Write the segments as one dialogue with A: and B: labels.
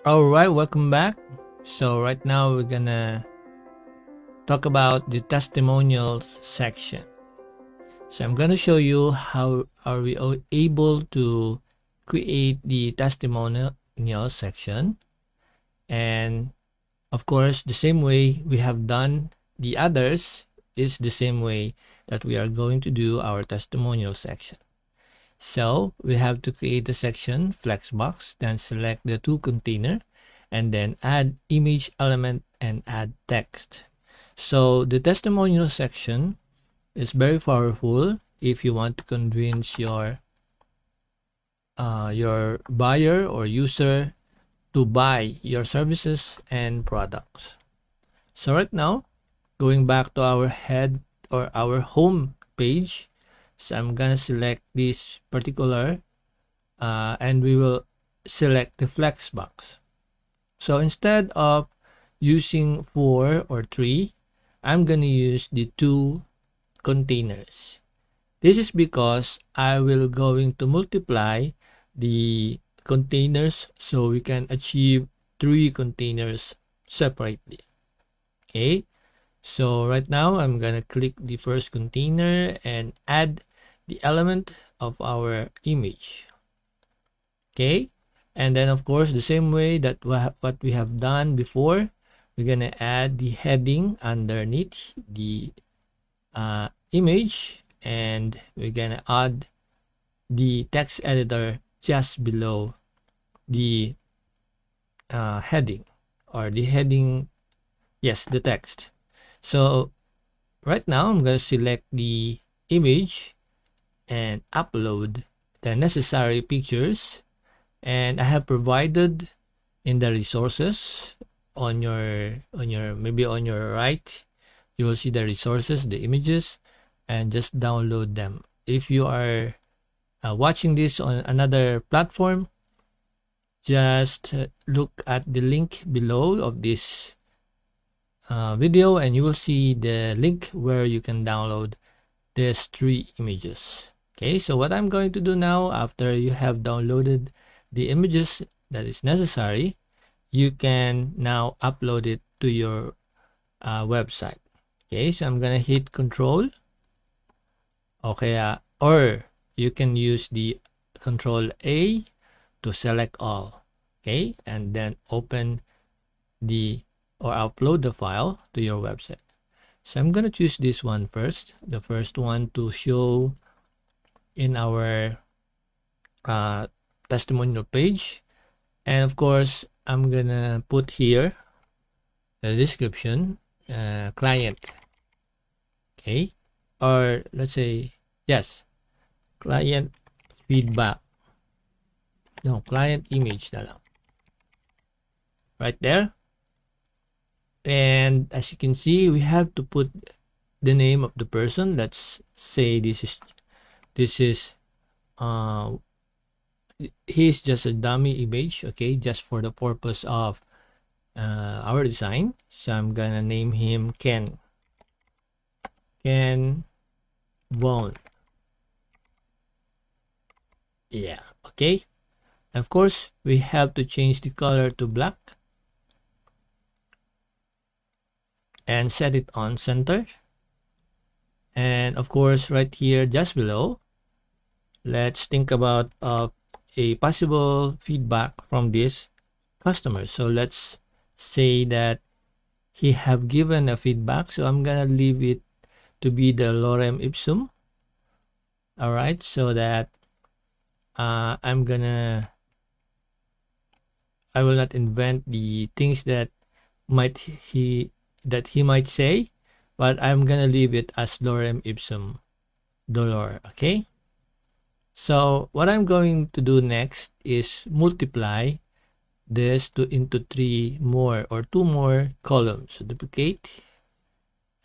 A: Alright, welcome back. So right now we're gonna talk about the testimonials section. So I'm gonna show you how are we able to create the testimonial section, and of course the same way we have done the others is the same way that we are going to do our testimonial section. So we have to create a section flexbox, then select the to container, and then add image element and add text. So the testimonial section is very powerful if you want to convince your buyer or user to buy your services and products. So right now, going back to our head or our home page, so I'm gonna select this particular and we will select the flex box. So instead of using 4 or 3, I'm gonna use the 2 containers. This is because I will going to multiply the containers so we can achieve 3 containers separately. Okay, so right now I'm gonna click the first container and add the element of our image. Okay, and then of course the same way that what we have done before, we're gonna add the heading underneath the image, and we're gonna add the text editor just below the heading, or the heading, yes, the text. So right now I'm gonna select the image and upload the necessary pictures, and I have provided in the resources on your maybe on your right, you will see the resources, the images, and just download them. If you are watching this on another platform, just look at the link below of this video and you will see the link where you can download these 3 images. Okay, so what I'm going to do now, after you have downloaded the images that is necessary, you can now upload it to your website. Okay, so I'm gonna hit Control. Okay, or you can use the Control A to select all. Okay, and then open the or upload the file to your website. So I'm gonna choose this one first, the first one to show in our testimonial page, and of course I'm gonna put here the description, client. Okay, or let's say, yes, client feedback, no, client image na lang, right there. And as you can see, we have to put the name of the person. Let's say this is he's just a dummy image, okay, just for the purpose of our design. So I'm gonna name him Ken Bone. Yeah, okay. Of course, we have to change the color to black and set it on center. And of course, right here just below, let's think about a possible feedback from this customer. So let's say that he have given a feedback, so I'm gonna leave it to be the lorem ipsum. All right, so that I will not invent the things that he might say, but I'm gonna leave it as lorem ipsum dolor. Okay, so what I'm going to do next is multiply this into 3 more or 2 more columns. So duplicate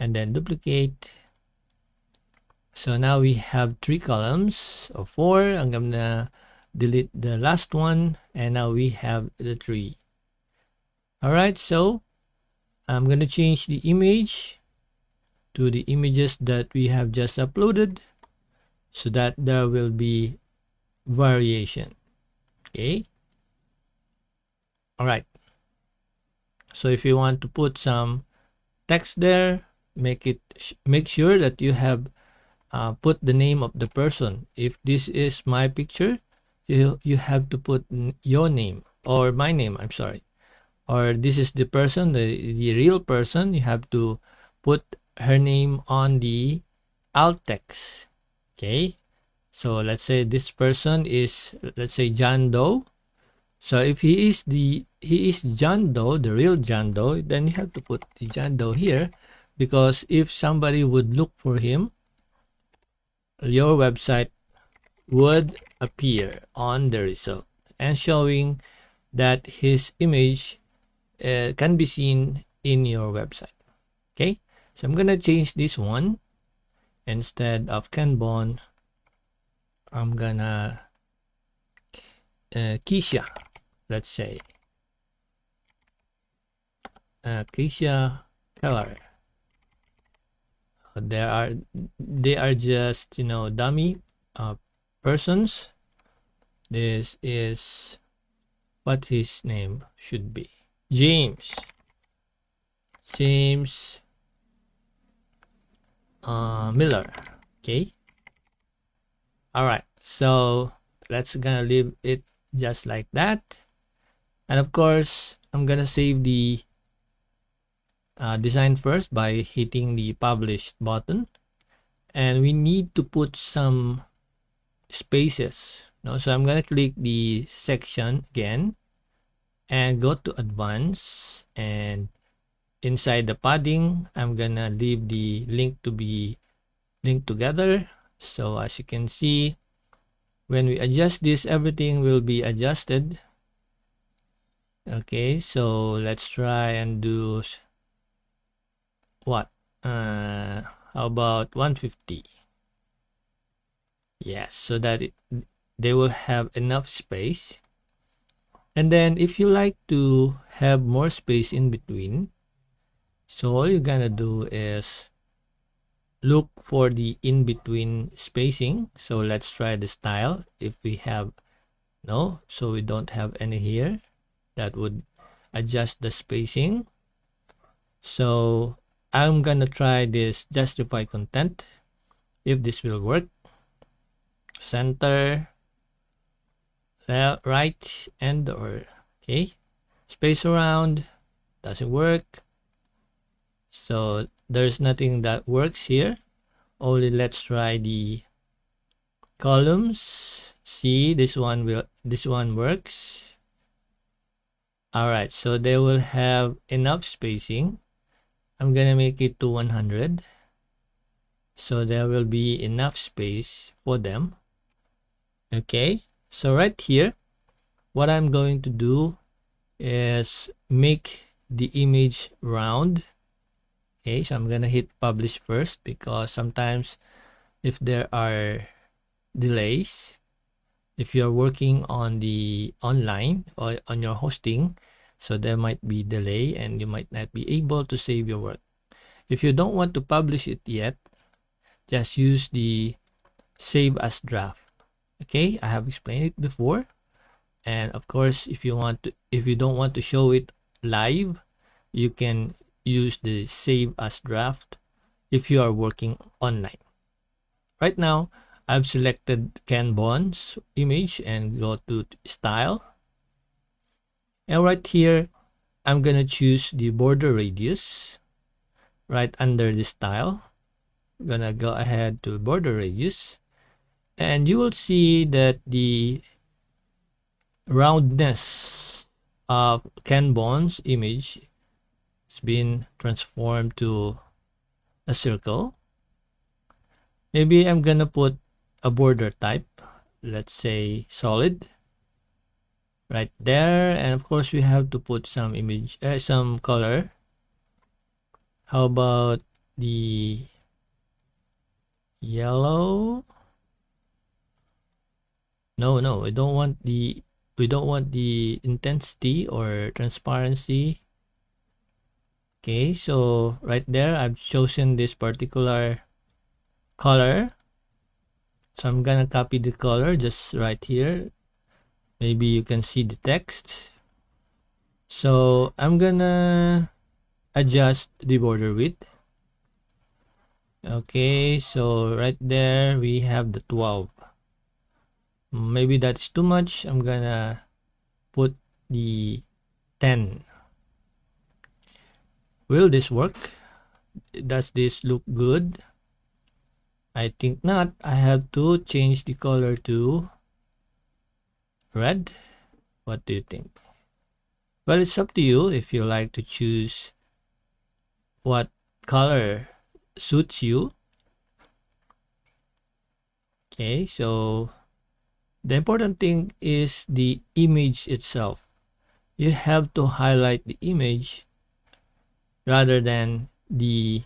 A: and then duplicate. So now we have 3 columns of 4. I'm gonna delete the last one, and now we have the 3. All right, so I'm gonna change the image to the images that we have just uploaded so that there will be variation. Okay, All right. So if you want to put some text there, make sure that you have put the name of the person. If this is my picture, you have to put your name or my name. I'm sorry. Or this is the person, the real person. You have to put her name on the alt text. Okay. So let's say this person is, let's say, John Doe. So if he is John Doe, the real John Doe, then you have to put the John Doe here, because if somebody would look for him, your website would appear on the result and showing that his image can be seen in your website. Okay, so I'm gonna change this one. Instead of Kanban, I'm gonna Keisha, let's say Keisha Keller. They are just, dummy persons. This is what his name should be. James Miller. Okay. All right. So let's gonna leave it just like that. And of course, I'm gonna save the design first by hitting the publish button, and we need to put some spaces. So I'm gonna click the section again and go to advanced, and inside the padding I'm gonna leave the link to be linked together. So as you can see, when we adjust this, everything will be adjusted. Okay, so let's try and do what? How about 150? Yes, so that they will have enough space. And then if you like to have more space in between, so all you're gonna do is look for the in-between spacing. So let's try the style. If we have no, so we don't have any here, that would adjust the spacing. So I'm gonna try this justify content, if this will work. Center, left, right, and or okay. Space around doesn't work. So there's nothing that works here. Only let's try the columns. See, this one works. All right, so they will have enough spacing. I'm gonna make it to 100, so there will be enough space for them. Okay, so right here, what I'm going to do is make the image round. Okay, so I'm gonna hit publish first, because sometimes if there are delays, if you're working on the online or on your hosting, so there might be delay and you might not be able to save your work. If you don't want to publish it yet, just use the save as draft. Okay, I have explained it before. And of course, if you don't want to show it live, you can use the save as draft if you are working online. Right now, I've selected Kanban's image and go to style. And right here, I'm gonna choose the border radius right under the style. I'm gonna go ahead to border radius, and you will see that the roundness of Kanban's image has been transformed to a circle. Maybe I'm gonna put a border type, let's say solid, right there. And of course we have to put some some color. How about the yellow? No, we don't want the intensity or transparency. Okay, so right there I've chosen this particular color. So I'm gonna copy the color just right here. Maybe you can see the text. So I'm gonna adjust the border width. Okay, so right there we have the 12. Maybe that's too much. I'm gonna put the 10. Will this work? Does this look good? I think not. I have to change the color to red. What do you think? Well, it's up to you if you like to choose what color suits you. Okay, so the important thing is the image itself. You have to highlight the image rather than the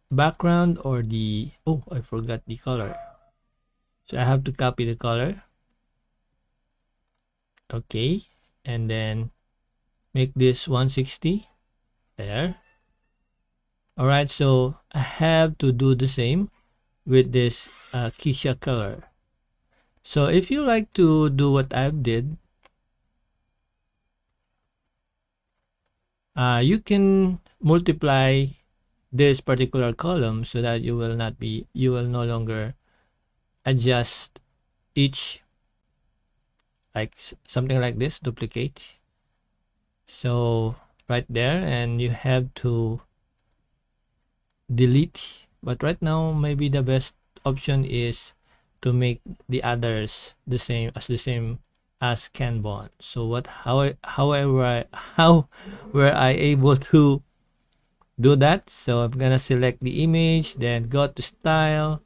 A: background or the, oh, I forgot the color. So I have to copy the color. Okay, and then make this 160 there. All right, so I have to do the same with this Kisha color. So if you like to do what I did, you can multiply this particular column so that you will no longer adjust each, like something like this, duplicate. So right there, and you have to delete, but right now maybe the best option is to make the others the same as Kanban. So how were I able to do that? So I'm gonna select the image, then go to style,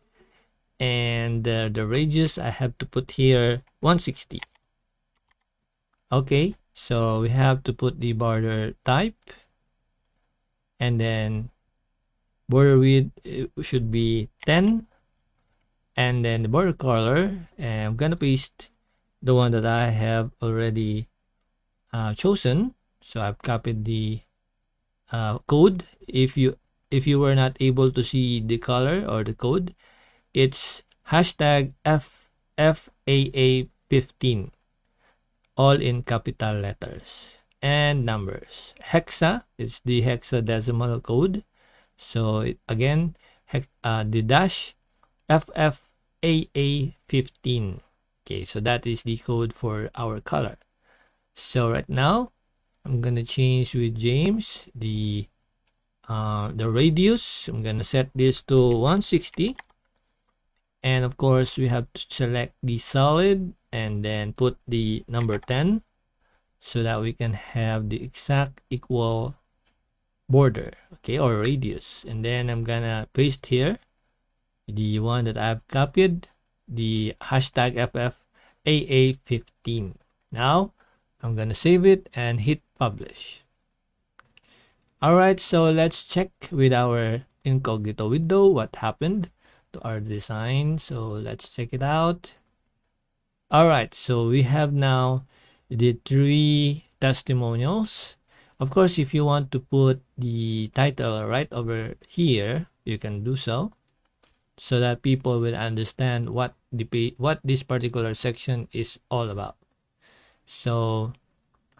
A: and the radius I have to put here 160. Okay, so we have to put the border type, and then border width should be 10, and then the border color, and I'm gonna paste the one that I have already chosen. So I've copied the code. If you were not able to see the color or the code, it's hashtag FFAA15, all in capital letters and numbers. Hexa is the hexadecimal code. So again, the dash FFAA15. Okay, so that is the code for our color. So right now, I'm gonna change with James the radius. I'm gonna set this to 160, and of course we have to select the solid and then put the number 10 so that we can have the exact equal border, okay, or radius. And then I'm gonna paste here the one that I've copied, the hashtag FFAA15. Now I'm gonna save it and hit publish. Alright, so let's check with our incognito window what happened to our design. So let's check it out. Alright, so we have now the 3 testimonials. Of course, if you want to put the title right over here, you can do so that people will understand what this particular section is all about. So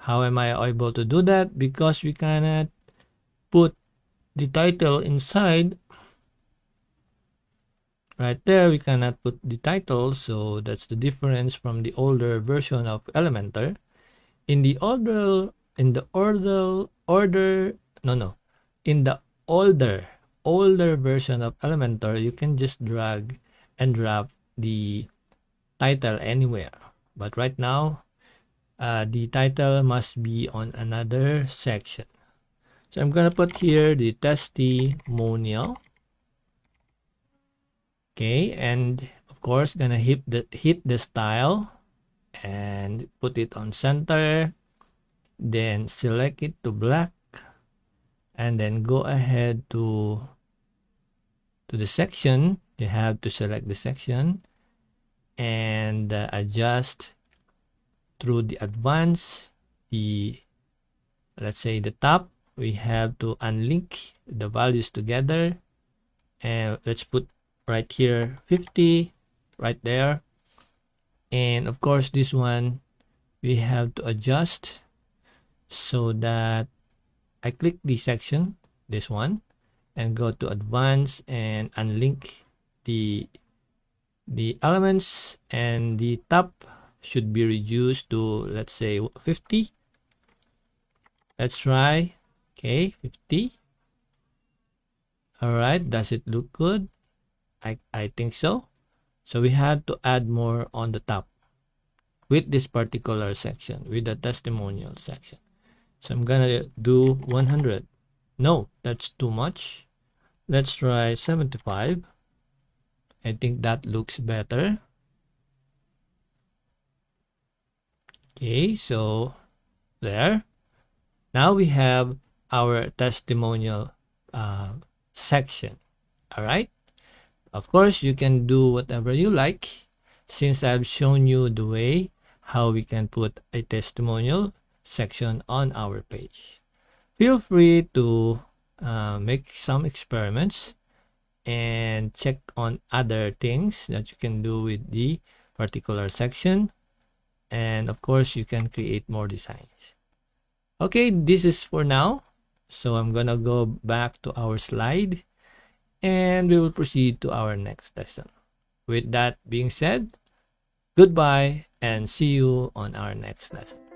A: how am I able to do that? Because we cannot put the title inside. Right there, we cannot put the title, so that's the difference from the older version of Elementor. In the older version of Elementor, you can just drag and drop the title anywhere. But right now, the title must be on another section. So I'm gonna put here the testimonial. Okay, and of course gonna hit the style and put it on center, then select it to black, and then go ahead to the section. You have to select the section and adjust through the advanced, let's say the top. We have to unlink the values together, and let's put right here 50 right there. And of course this one we have to adjust so that I click the section, this one, and go to advanced and unlink the elements, and the top should be reduced to, let's say, 50. Let's try. Okay, 50. All right, does it look good? I think so. So we had to add more on the top with this particular section, with the testimonial section. So I'm gonna do 100. No, that's too much. Let's try 75. I think that looks better. Okay, so there. Now we have our testimonial section. All right. Of course, you can do whatever you like, since I've shown you the way how we can put a testimonial section on our page. Feel free to make some experiments and check on other things that you can do with the particular section. And of course, you can create more designs. Okay, this is for now. So I'm gonna go back to our slide and we will proceed to our next lesson. With that being said, goodbye and see you on our next lesson.